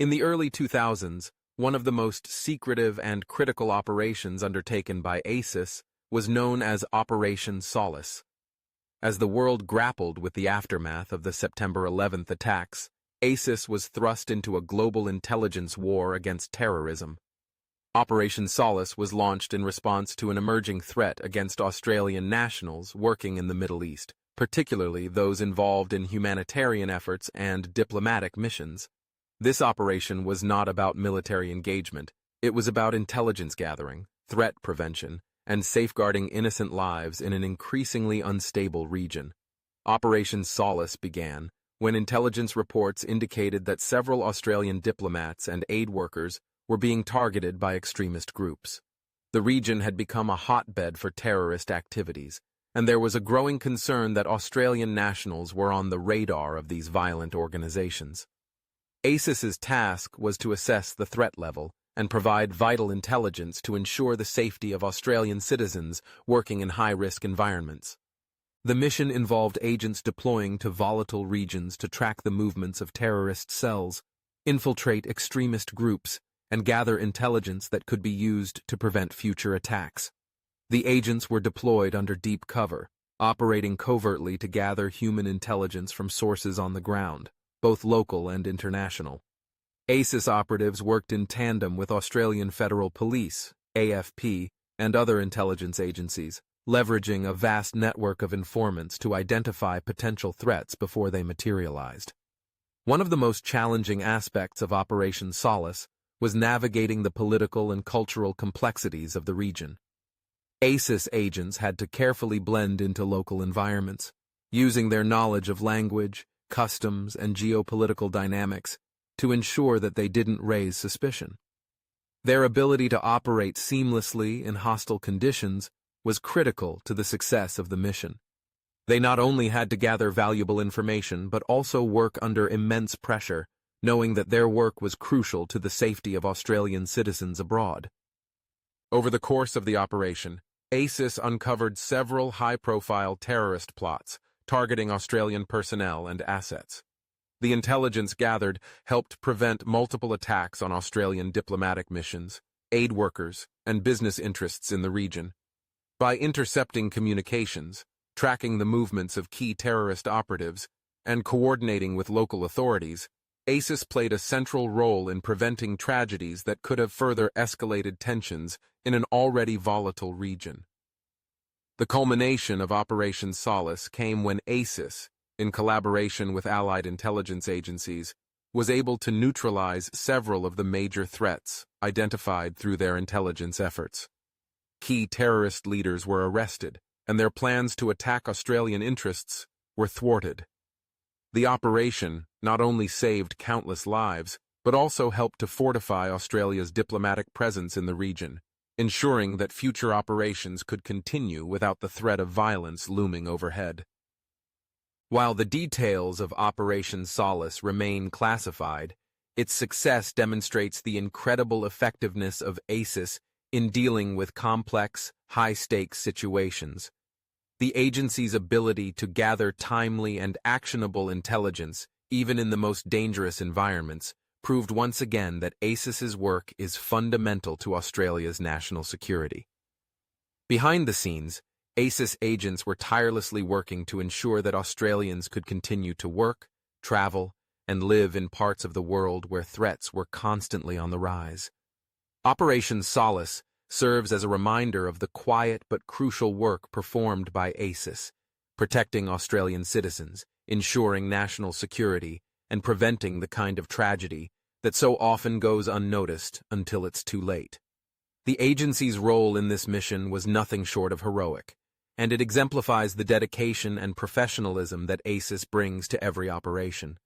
In the early 2000s, one of the most secretive and critical operations undertaken by ASIS was known as Operation Solace. As the world grappled with the aftermath of the September 11th attacks, ASIS was thrust into a global intelligence war against terrorism. Operation Solace was launched in response to an emerging threat against Australian nationals working in the Middle East, particularly those involved in humanitarian efforts and diplomatic missions. This operation was not about military engagement. It was about intelligence gathering, threat prevention, and safeguarding innocent lives in an increasingly unstable region. Operation Solace began when intelligence reports indicated that several Australian diplomats and aid workers were being targeted by extremist groups. The region had become a hotbed for terrorist activities, and there was a growing concern that Australian nationals were on the radar of these violent organizations. ASIS's task was to assess the threat level and provide vital intelligence to ensure the safety of Australian citizens working in high-risk environments. The mission involved agents deploying to volatile regions to track the movements of terrorist cells, infiltrate extremist groups, and gather intelligence that could be used to prevent future attacks. The agents were deployed under deep cover, operating covertly to gather human intelligence from sources on the ground, both local and international. ASIS operatives worked in tandem with Australian Federal Police, AFP, and other intelligence agencies, leveraging a vast network of informants to identify potential threats before they materialized. One of the most challenging aspects of Operation Solace was navigating the political and cultural complexities of the region. ASIS agents had to carefully blend into local environments, using their knowledge of language, customs, and geopolitical dynamics to ensure that they didn't raise suspicion. Their ability to operate seamlessly in hostile conditions was critical to the success of the mission. They not only had to gather valuable information but also work under immense pressure, knowing that their work was crucial to the safety of Australian citizens abroad. Over the course of the operation, ASIS uncovered several high-profile terrorist plots targeting Australian personnel and assets. The intelligence gathered helped prevent multiple attacks on Australian diplomatic missions, aid workers, and business interests in the region. By intercepting communications, tracking the movements of key terrorist operatives, and coordinating with local authorities, ASIS played a central role in preventing tragedies that could have further escalated tensions in an already volatile region. The culmination of Operation Solace came when ASIS, in collaboration with allied intelligence agencies, was able to neutralize several of the major threats identified through their intelligence efforts. Key terrorist leaders were arrested, and their plans to attack Australian interests were thwarted. The operation not only saved countless lives, but also helped to fortify Australia's diplomatic presence in the region, ensuring that future operations could continue without the threat of violence looming overhead. While the details of Operation Solace remain classified, its success demonstrates the incredible effectiveness of ASIS in dealing with complex, high-stakes situations. The agency's ability to gather timely and actionable intelligence, even in the most dangerous environments, proved once again that ASIS's work is fundamental to Australia's national security. Behind the scenes, ASIS agents were tirelessly working to ensure that Australians could continue to work, travel, and live in parts of the world where threats were constantly on the rise. Operation Solace serves as a reminder of the quiet but crucial work performed by ASIS, protecting Australian citizens, ensuring national security, and preventing the kind of tragedy that so often goes unnoticed until it's too late. The agency's role in this mission was nothing short of heroic, and it exemplifies the dedication and professionalism that ASIS brings to every operation.